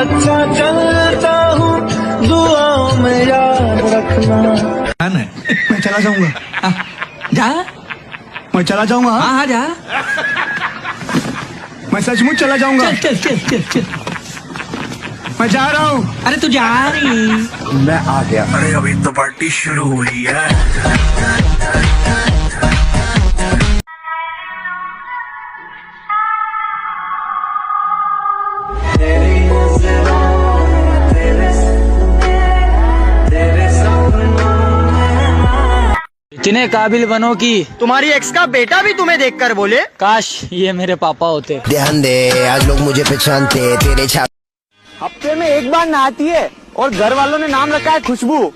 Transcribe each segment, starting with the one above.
अच्छा चलता हूँ, दुआओं में याद रखना। मैं चला जाऊंगा। जा, मैं चला जाऊंगा। हाँ जा, मैं सचमुच चला जाऊंगा। चल चल चल चल चल। मैं जा रहा हूँ। अरे तू जा रही। मैं आ गया। अरे अभी तो पार्टी शुरू हुई है। इतने काबिल बनो कि तुम्हारी एक्स का बेटा भी तुम्हें देखकर बोले काश ये मेरे पापा होते। ध्यान दे, आज लोग मुझे पहचानते तेरे छाप। हफ्ते में एक बार नहाती है और घर वालों ने नाम रखा है खुशबू।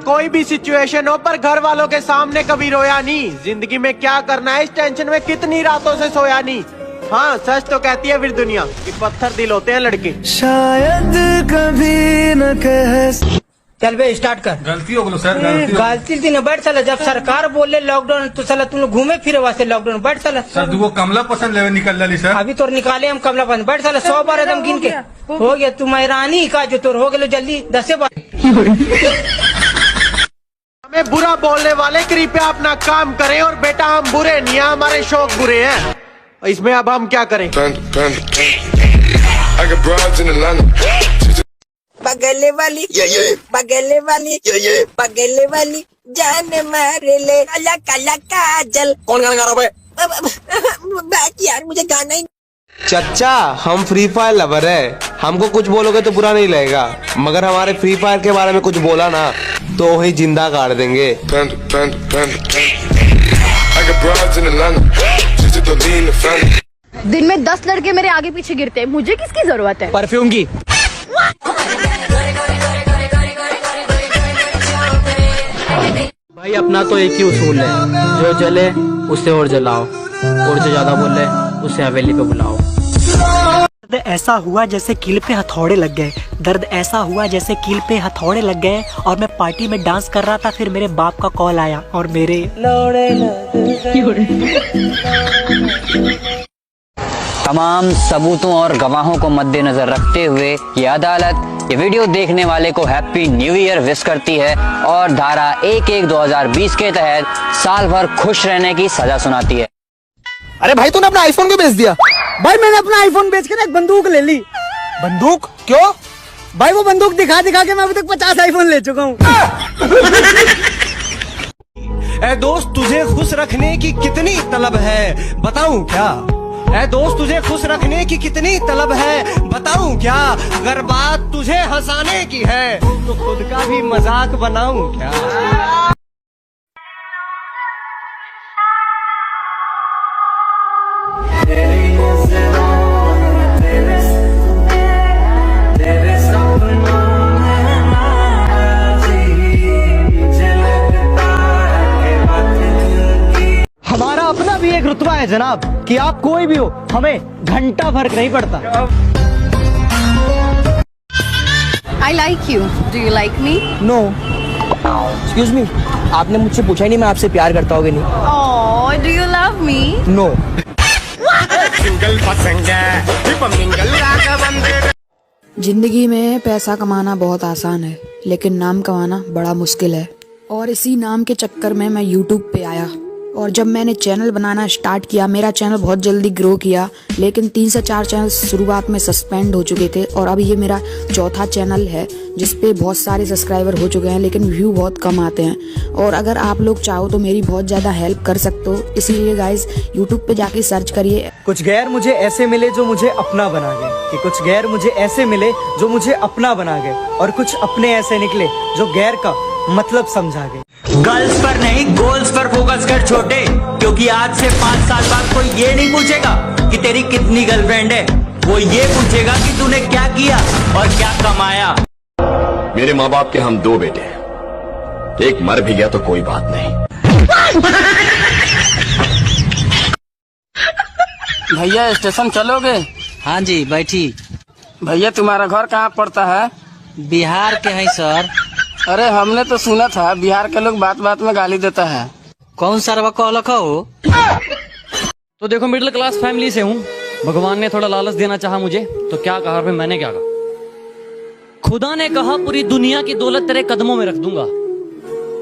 कोई भी सिचुएशन हो पर घर वालों के सामने कभी रोया नहीं। जिंदगी में क्या करना है, इस टेंशन में कितनी रातों से सोया नहीं। हाँ सच तो कहती है फिर दुनिया कि पत्थर दिल होते हैं लड़के। शायद कभी न कह। चल बे स्टार्ट कर। गलती हो गई सर, गलती थी ना, बैठ साला। जब सरकार बोले लॉकडाउन तो साला तुम लोग घूमे फिरे वास्ते लॉकडाउन। बैठ साला। सर वो कमला पसंद ले निकल जाली सर। अभी तो निकाले हम कमला पसंद। बैठ साला। 100 बार एकदम गिन के हो गया। तुम्हारी रानी का जो तोर हो गए जल्दी 10 बार। हमें बुरा बोलने वाले कृपया अपना काम करें और बेटा हम बुरे नहीं है, हमारे शौक बुरे हैं। इसमें अब हम क्या करें। बगले वाली बगले वाली बगले वाली जान मारे ले काला काला काजल। कौन गाना गा रहा है? बाकी यार मुझे गाना ही। चच्चा हम फ्री फायर लवर है, हमको कुछ बोलोगे तो बुरा नहीं लगेगा, मगर हमारे फ्री फायर के बारे में कुछ बोला ना तो वही जिंदा काट देंगे। दिन में 10 लड़के मेरे आगे पीछे गिरते हैं, मुझे किसकी जरूरत है? परफ्यूम की। भाई अपना तो एक ही उसूल है, जो जले उससे और जलाओ, और जो ज्यादा बोले उससे हवेली पे बुलाओ। दर्द ऐसा हुआ जैसे कील पे हथौड़े लग गए। दर्द ऐसा हुआ जैसे कील पे हथौड़े लग गए। और मैं पार्टी में डांस कर रहा था, फिर मेरे बाप का कॉल आया और मेरे तमाम सबूतों और गवाहों को मद्देनजर रखते हुए ये अदालत ये वीडियो देखने वाले को हैप्पी न्यू ईयर विश करती है और धारा 11/2020 के तहत साल भर खुश रहने की सजा सुनाती है। अरे भाई तूने अपना आईफोन क्यों बेच दिया? भाई मैंने अपना आईफोन बेचकर एक बंदूक ले ली। बंदूक क्यों? भाई वो बंदूक दिखा दिखा के मैं अभी तक 50 आईफोन ले चुका हूँ। ऐ दोस्त तुझे खुश रखने की कितनी तलब है बताऊं क्या? ऐ दोस्त तुझे खुश रखने की कितनी तलब है बताऊं क्या? अगर बात तुझे हंसाने की है तो खुद का भी मजाक बनाऊं क्या? हमारा अपना भी एक रुतबा है जनाब कि आप कोई भी हो, हमें घंटा फर्क नहीं पड़ता। I like you. Do you like me? No excuse me, आपने मुझसे पूछा ही नहीं मैं आपसे प्यार करता होगा नहीं। Oh, do you love me? No. जिंदगी में पैसा कमाना बहुत आसान है, लेकिन नाम कमाना बड़ा मुश्किल है। और इसी नाम के चक्कर में मैं YouTube पे आया और जब मैंने चैनल बनाना स्टार्ट किया, मेरा चैनल बहुत जल्दी ग्रो किया, लेकिन 3 से 4 चैनल शुरुआत में सस्पेंड हो चुके थे और अब ये मेरा चौथा चैनल है जिसपे बहुत सारे सब्सक्राइबर हो चुके हैं, लेकिन व्यू बहुत कम आते हैं। और अगर आप लोग चाहो तो मेरी बहुत ज़्यादा हेल्प कर सकते हो, इसीलिए गाइज यूट्यूब पे जाके सर्च करिए। कुछ गैर मुझे ऐसे मिले जो मुझे अपना बना गए, कि कुछ गैर मुझे ऐसे मिले जो मुझे अपना बना गए, और कुछ अपने ऐसे निकले जो गैर का मतलब समझा गए। गर्ल्स पर नहीं गोल्स पर फोकस कर छोटे, क्योंकि आज से 5 साल बाद कोई ये नहीं पूछेगा कि तेरी कितनी गर्लफ्रेंड है, वो ये पूछेगा कि तूने क्या किया और क्या कमाया। मेरे माँ बाप के हम 2 बेटे हैं, एक मर भी गया तो कोई बात नहीं। भैया स्टेशन चलोगे? हाँ जी बैठी। भैया तुम्हारा घर कहाँ पड़ता है? बिहार के हैं सर। अरे हमने तो सुना था बिहार के लोग बात बात में गाली देता है। कौन सा रवा कॉल हो? तो देखो मिडिल क्लास फैमिली से हूँ, भगवान ने थोड़ा लालच देना चाहा मुझे, तो क्या कहा फिर मैंने क्या कहा? खुदा ने कहा पूरी दुनिया की दौलत तेरे कदमों में रख दूंगा,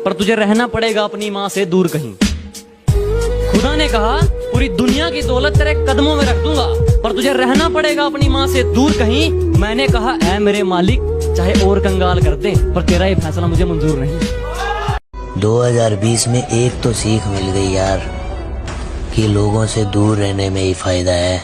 पर तुझे रहना पड़ेगा अपनी माँ से दूर कहीं। खुदा ने कहा पूरी दुनिया की दौलत तेरे कदमों में रख दूंगा, पर तुझे रहना पड़ेगा अपनी माँ से दूर कहीं। मैंने कहा ऐ मेरे मालिक, चाहे और कंगाल कर दे, पर तेरा ये फैसला मुझे मंजूर नहीं। 2020 में एक तो सीख मिल गई यार कि लोगों से दूर रहने में ही फायदा है।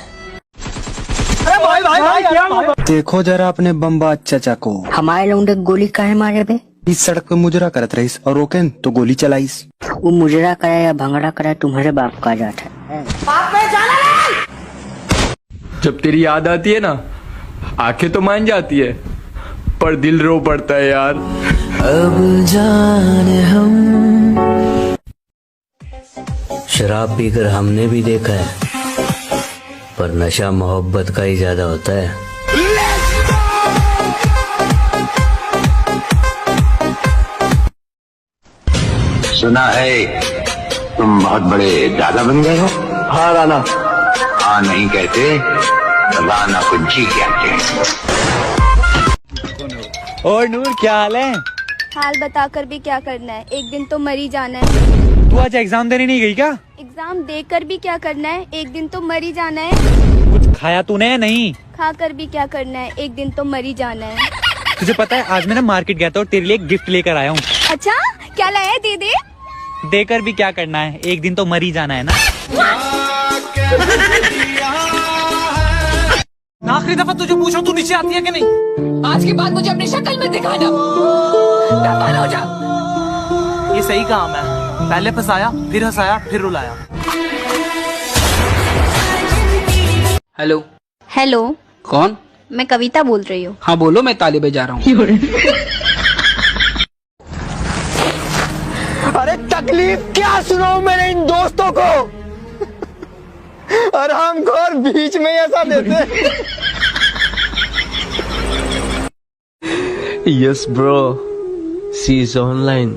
देखो जरा अपने बम्बाज चचा को। हमारे लौंडे गोली काहे मारे बे? इस सड़क पे मुजरा करत रहीस और रोकेन तो गोली चलाईस। वो मुजरा करे या भंगड़ा करे तुम्हारे बाप का जात है। जब तेरी याद आती है ना, आंखें तो मान जाती है, पर दिल रो पड़ता है यार। अब जाने हम। शराब पीकर हमने भी देखा है, पर नशा मोहब्बत का ही ज्यादा होता है। सुना है तुम बहुत बड़े दादा बन गए हो। हाँ राना। हाँ नहीं कहते, राना को जी कहते हैं। और नूर क्या हाल है? हाल बताकर भी क्या करना है, एक दिन तो मर ही जाना है। तू आज एग्जाम देने नहीं गई क्या? एग्जाम देकर भी क्या करना है, एक दिन तो मर ही जाना है। कुछ खाया तूने? नहीं। खाकर भी क्या करना है, एक दिन तो मर ही जाना है। तुझे पता है आज मैं ना मार्केट गया था और तेरे लिए गिफ्ट लेकर आया हूँ। अच्छा क्या लाया है, दे दे। देकर भी क्या करना है, एक दिन तो मर ही जाना है ना। आखिरी दफा तुझे पूछा तू नीचे आती है कि नहीं? आज के बाद मुझे अपनी शक्ल में दिखाना। हो जा। ये सही काम है, पहले फंसाया, फिर हंसाया, फिर रुलाया। हेलो। हेलो, कौन? मैं कविता बोल रही हूँ। हाँ बोलो, मैं ताले बजा रहा हूँ। अरे तकलीफ क्या सुनाऊं मैंने इन दोस्तों को। और हमको और बीच में ऐसा देते। Yes bro, she is online,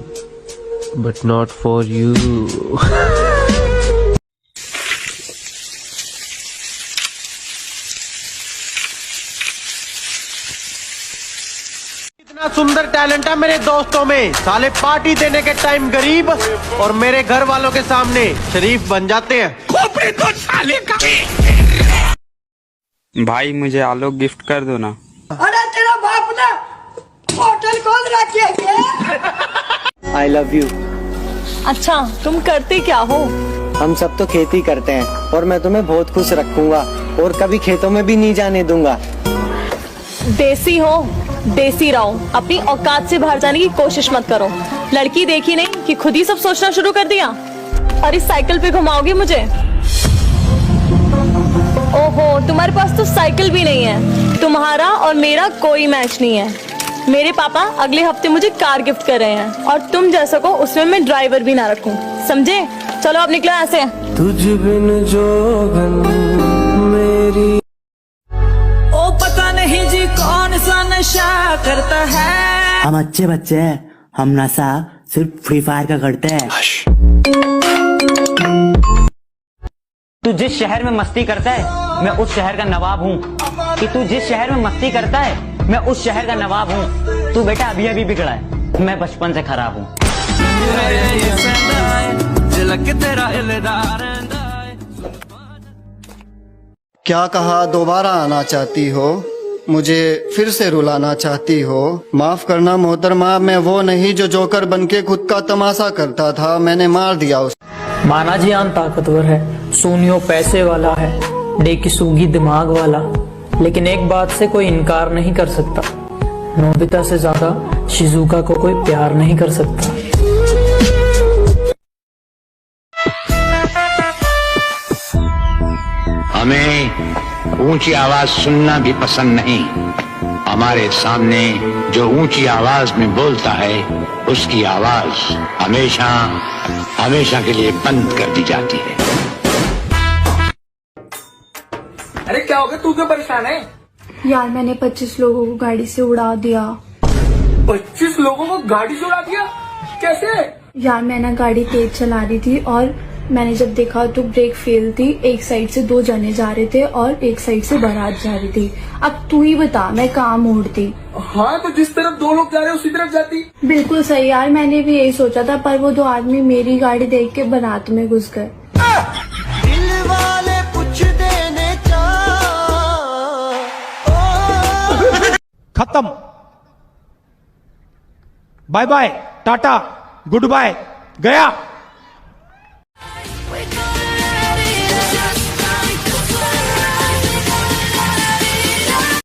but not for you. इतना सुंदर टैलेंट है मेरे दोस्तों में, साले पार्टी देने के टाइम गरीब और मेरे घर वालों के सामने शरीफ बन जाते हैं। खोपड़ी तो साले का। भाई मुझे आलोक गिफ्ट कर दो ना। अरे तेरा बाप ने होटल खोल रखी है क्या? I love you। अच्छा तुम करते क्या हो? हम सब तो खेती करते हैं और मैं तुम्हें बहुत खुश रखूंगा और कभी खेतों में भी नहीं जाने दूंगा। देसी हो, देसी रहो, अपनी औकात से बाहर जाने की कोशिश मत करो। लड़की देखी नहीं कि खुद ही सब सोचना शुरू कर दिया। और इस साइकिल पे घुमाओगे मुझे? ओहो, तुम्हारे पास तो साइकिल भी नहीं है। तुम्हारा और मेरा कोई मैच नहीं है। मेरे पापा अगले हफ्ते मुझे कार गिफ्ट कर रहे हैं और तुम जैसा को उसमें मैं ड्राइवर भी ना रखूं, समझे? चलो अब निकलो ऐसे। तुझ बिन जोगन मेरी। ओ पता नहीं जी कौन सा नशा करता है। हम अच्छे बच्चे हैं, हम नशा सिर्फ फ्री फायर का करते हैं। तू जिस शहर में मस्ती करता है, मैं उस शहर का नवाब हूँ। कि तू जिस शहर में मस्ती करता है, मैं उस शहर का नवाब हूँ। तू बेटा अभी अभी बिगड़ा है, मैं बचपन से खराब हूँ। क्या कहा दोबारा आना चाहती हो, मुझे फिर से रुलाना चाहती हो। माफ करना मोहतरमा, मैं वो नहीं जो जोकर बनके खुद का तमाशा करता था, मैंने मार दिया उसे। माना जियान ताकतवर है, सोनियो पैसे वाला है, डेकी सूगी दिमाग वाला, लेकिन एक बात से कोई इनकार नहीं कर सकता, नोबिता से ज्यादा शिजुका को कोई प्यार नहीं कर सकता। हमें ऊंची आवाज सुनना भी पसंद नहीं। हमारे सामने जो ऊंची आवाज में बोलता है, उसकी आवाज हमेशा हमेशा के लिए बंद कर दी जाती है। अरे क्या हो गया, तू क्यों परेशान है? यार मैंने 25 लोगों को गाड़ी से उड़ा दिया। 25 लोगों को गाड़ी से उड़ा दिया? कैसे? यार मैं ना गाड़ी तेज चला रही थी और मैंने जब देखा तो ब्रेक फेल थी, एक साइड से 2 जने जा रहे थे और एक साइड से बारात जा रही थी। अब तू ही बता मैं कहाँ मोड़ती। हाँ तो जिस तरफ 2 लोग जा रहे हैं उसी तरफ जाती। बिल्कुल सही यार, मैंने भी यही सोचा था, पर वो 2 आदमी मेरी गाड़ी देख के बारात में घुस गए। दिल वाले कुछ देने खत्म, bye bye, tata, goodbye, गया।